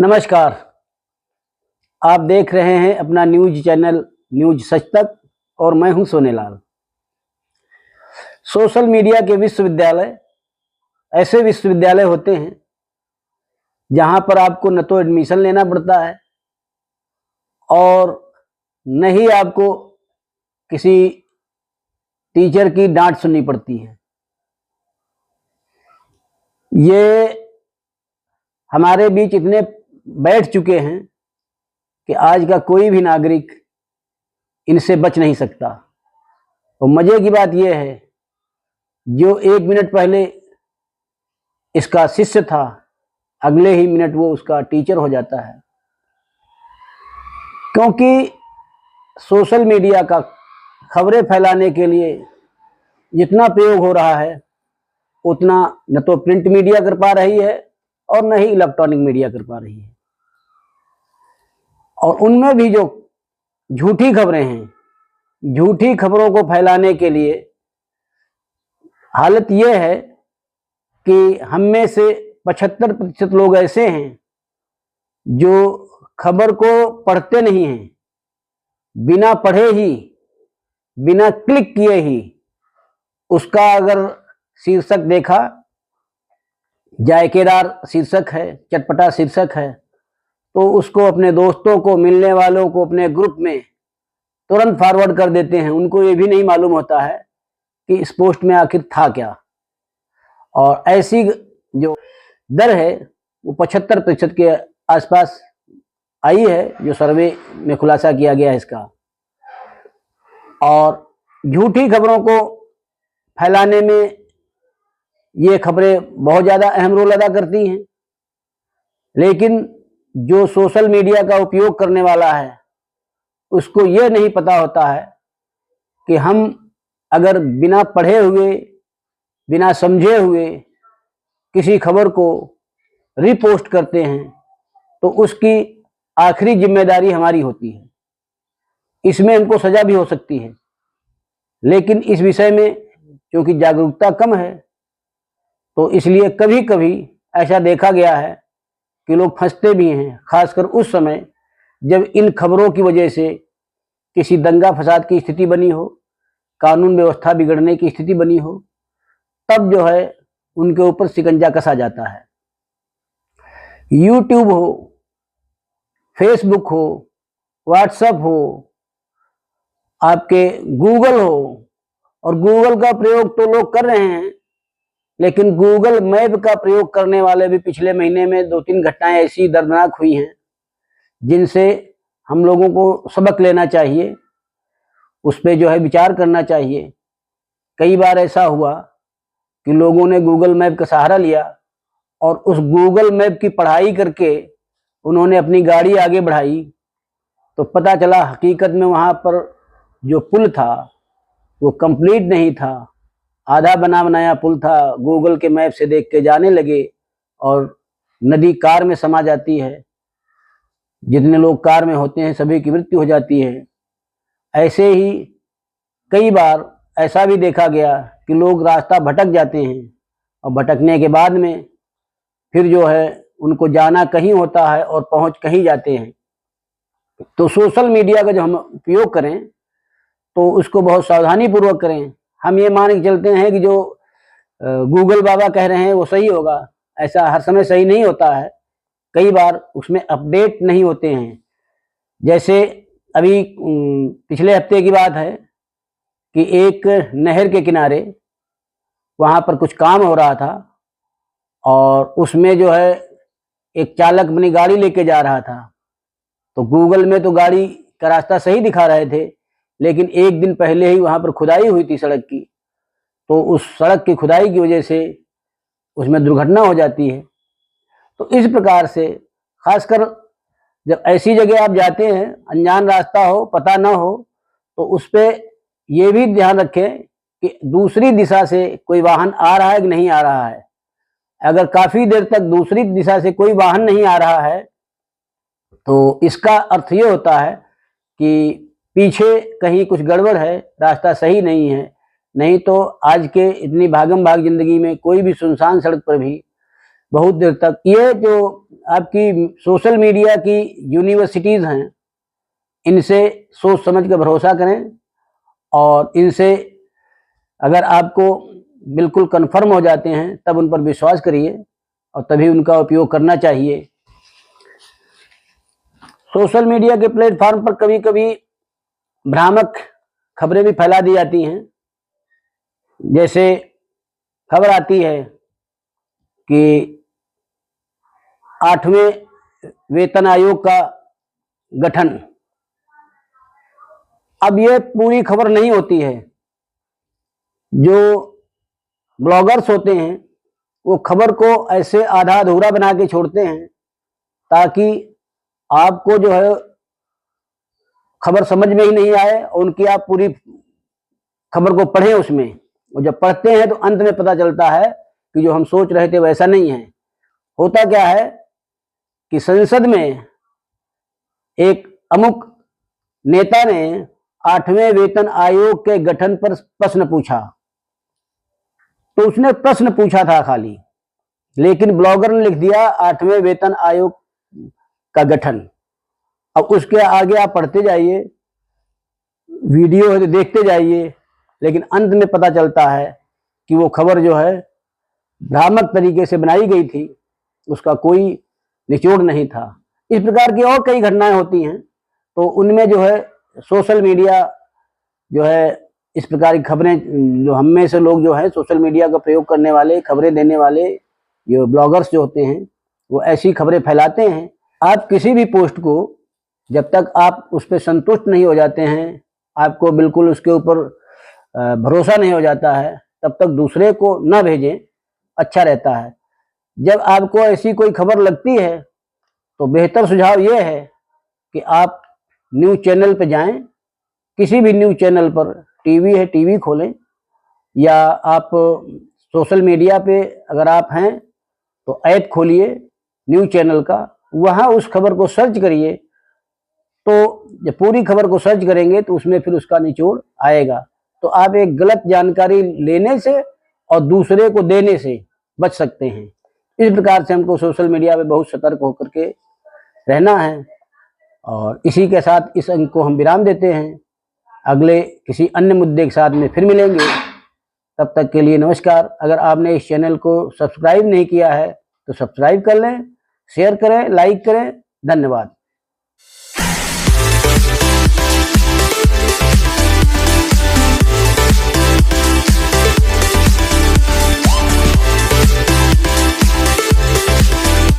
नमस्कार। आप देख रहे हैं अपना न्यूज चैनल न्यूज सच तक और मैं हूं सोनेलाल। सोशल मीडिया के विश्वविद्यालय ऐसे विश्वविद्यालय होते हैं जहां पर आपको न तो एडमिशन लेना पड़ता है और न ही आपको किसी टीचर की डांट सुननी पड़ती है। ये हमारे बीच इतने बैठ चुके हैं कि आज का कोई भी नागरिक इनसे बच नहीं सकता। तो मजे की बात यह है, जो 1 मिनट पहले इसका शिष्य था, अगले ही मिनट वो उसका टीचर हो जाता है। क्योंकि सोशल मीडिया का खबरें फैलाने के लिए जितना प्रयोग हो रहा है उतना न तो प्रिंट मीडिया कर पा रही है और न ही इलेक्ट्रॉनिक मीडिया कर पा रही है। और उनमें भी जो झूठी खबरें हैं, झूठी खबरों को फैलाने के लिए हालत यह है कि हम में से 75% लोग ऐसे हैं जो खबर को पढ़ते नहीं हैं, बिना पढ़े ही, बिना क्लिक किए ही उसका अगर शीर्षक देखा, जायकेदार शीर्षक है, चटपटा शीर्षक है, तो उसको अपने दोस्तों को, मिलने वालों को अपने ग्रुप में तुरंत फॉरवर्ड कर देते हैं। उनको ये भी नहीं मालूम होता है कि इस पोस्ट में आखिर था क्या। और ऐसी जो दर है वो 75% के आसपास आई है, जो सर्वे में खुलासा किया गया है इसका। और झूठी खबरों को फैलाने में ये खबरें बहुत ज़्यादा अहम रोल अदा करती हैं। लेकिन जो सोशल मीडिया का उपयोग करने वाला है उसको ये नहीं पता होता है कि हम अगर बिना पढ़े हुए, बिना समझे हुए किसी खबर को रीपोस्ट करते हैं तो उसकी आखिरी जिम्मेदारी हमारी होती है। इसमें हमको सजा भी हो सकती है। लेकिन इस विषय में क्योंकि जागरूकता कम है तो इसलिए कभी कभी ऐसा देखा गया है कि लोग फंसते भी हैं, खासकर उस समय जब इन खबरों की वजह से किसी दंगा फसाद की स्थिति बनी हो, कानून व्यवस्था बिगड़ने की स्थिति बनी हो, तब जो है उनके ऊपर शिकंजा कसा जाता है। यूट्यूब हो, फेसबुक हो, व्हाट्सएप हो, आपके गूगल हो, और गूगल का प्रयोग तो लोग कर रहे हैं, लेकिन गूगल मैप का प्रयोग करने वाले भी पिछले महीने में 2-3 घटनाएं ऐसी दर्दनाक हुई हैं जिनसे हम लोगों को सबक लेना चाहिए, उस पर जो है विचार करना चाहिए। कई बार ऐसा हुआ कि लोगों ने गूगल मैप का सहारा लिया और उस गूगल मैप की पढ़ाई करके उन्होंने अपनी गाड़ी आगे बढ़ाई, तो पता चला हकीकत में वहाँ पर जो पुल था वो कंप्लीट नहीं था, आधा बना बनाया पुल था। गूगल के मैप से देख के जाने लगे और नदी कार में समा जाती है। जितने लोग कार में होते हैं सभी की मृत्यु हो जाती है। ऐसे ही कई बार ऐसा भी देखा गया कि लोग रास्ता भटक जाते हैं और भटकने के बाद में फिर जो है उनको जाना कहीं होता है और पहुंच कहीं जाते हैं। तो सोशल मीडिया का जो हम उपयोग करें तो उसको बहुत सावधानी पूर्वक करें। हम ये मान के चलते हैं कि जो गूगल बाबा कह रहे हैं वो सही होगा, ऐसा हर समय सही नहीं होता है। कई बार उसमें अपडेट नहीं होते हैं। जैसे अभी पिछले हफ्ते की बात है कि एक नहर के किनारे वहाँ पर कुछ काम हो रहा था और उसमें जो है एक चालक अपनी गाड़ी लेके जा रहा था। तो गूगल में तो गाड़ी का रास्ता सही दिखा रहे थे, लेकिन एक दिन पहले ही वहाँ पर खुदाई हुई थी सड़क की, तो उस सड़क की खुदाई की वजह से उसमें दुर्घटना हो जाती है। तो इस प्रकार से खासकर जब ऐसी जगह आप जाते हैं, अनजान रास्ता हो, पता ना हो, तो उस पर यह भी ध्यान रखें कि दूसरी दिशा से कोई वाहन आ रहा है कि नहीं आ रहा है। अगर काफ़ी देर तक दूसरी दिशा से कोई वाहन नहीं आ रहा है तो इसका अर्थ ये होता है कि पीछे कहीं कुछ गड़बड़ है, रास्ता सही नहीं है। नहीं तो आज के इतनी भागम भाग जिंदगी में कोई भी सुनसान सड़क पर भी बहुत देर तक ये जो आपकी सोशल मीडिया की यूनिवर्सिटीज़ हैं, इनसे सोच समझ कर भरोसा करें और इनसे अगर आपको बिल्कुल कन्फर्म हो जाते हैं तब उन पर विश्वास करिए और तभी उनका उपयोग करना चाहिए। सोशल मीडिया के प्लेटफॉर्म पर कभी कभी भ्रामक खबरें भी फैला दी जाती हैं। जैसे खबर आती है कि 8वें वेतन आयोग का गठन। अब ये पूरी खबर नहीं होती है। जो ब्लॉगर्स होते हैं वो खबर को ऐसे आधा अधूरा बना के छोड़ते हैं ताकि आपको जो है खबर समझ में ही नहीं आए और उनकी आप पूरी खबर को पढ़ें उसमें। और जब पढ़ते हैं तो अंत में पता चलता है कि जो हम सोच रहे थे वैसा नहीं है। होता क्या है कि संसद में एक अमुक नेता ने 8वें वेतन आयोग के गठन पर प्रश्न पूछा, तो उसने प्रश्न पूछा था खाली, लेकिन ब्लॉगर ने लिख दिया 8वें वेतन आयोग का गठन। अब उसके आगे आप पढ़ते जाइए, वीडियो है तो देखते जाइए, लेकिन अंत में पता चलता है कि वो खबर जो है भ्रामक तरीके से बनाई गई थी, उसका कोई निचोड़ नहीं था। इस प्रकार की और कई घटनाएं होती हैं, तो उनमें जो है सोशल मीडिया जो है इस प्रकार की खबरें, जो हम में से लोग जो है सोशल मीडिया का प्रयोग करने वाले, खबरें देने वाले जो ब्लॉगर्स जो होते हैं वो ऐसी खबरें फैलाते हैं। आप किसी भी पोस्ट को जब तक आप उस पर संतुष्ट नहीं हो जाते हैं, आपको बिल्कुल उसके ऊपर भरोसा नहीं हो जाता है, तब तक दूसरे को न भेजें, अच्छा रहता है। जब आपको ऐसी कोई खबर लगती है तो बेहतर सुझाव ये है कि आप न्यूज़ चैनल पर जाएं, किसी भी न्यूज़ चैनल पर, टीवी है टीवी खोलें, या आप सोशल मीडिया पे अगर आप हैं तो ऐप खोलिए न्यूज़ चैनल का, वहाँ उस खबर को सर्च करिए। तो जब पूरी खबर को सर्च करेंगे तो उसमें फिर उसका निचोड़ आएगा, तो आप एक गलत जानकारी लेने से और दूसरे को देने से बच सकते हैं। इस प्रकार से हमको सोशल मीडिया पे बहुत सतर्क होकर के रहना है। और इसी के साथ इस अंक को हम विराम देते हैं। अगले किसी अन्य मुद्दे के साथ में फिर मिलेंगे, तब तक के लिए नमस्कार। अगर आपने इस चैनल को सब्सक्राइब नहीं किया है तो सब्सक्राइब कर लें, शेयर करें, लाइक करें। धन्यवाद।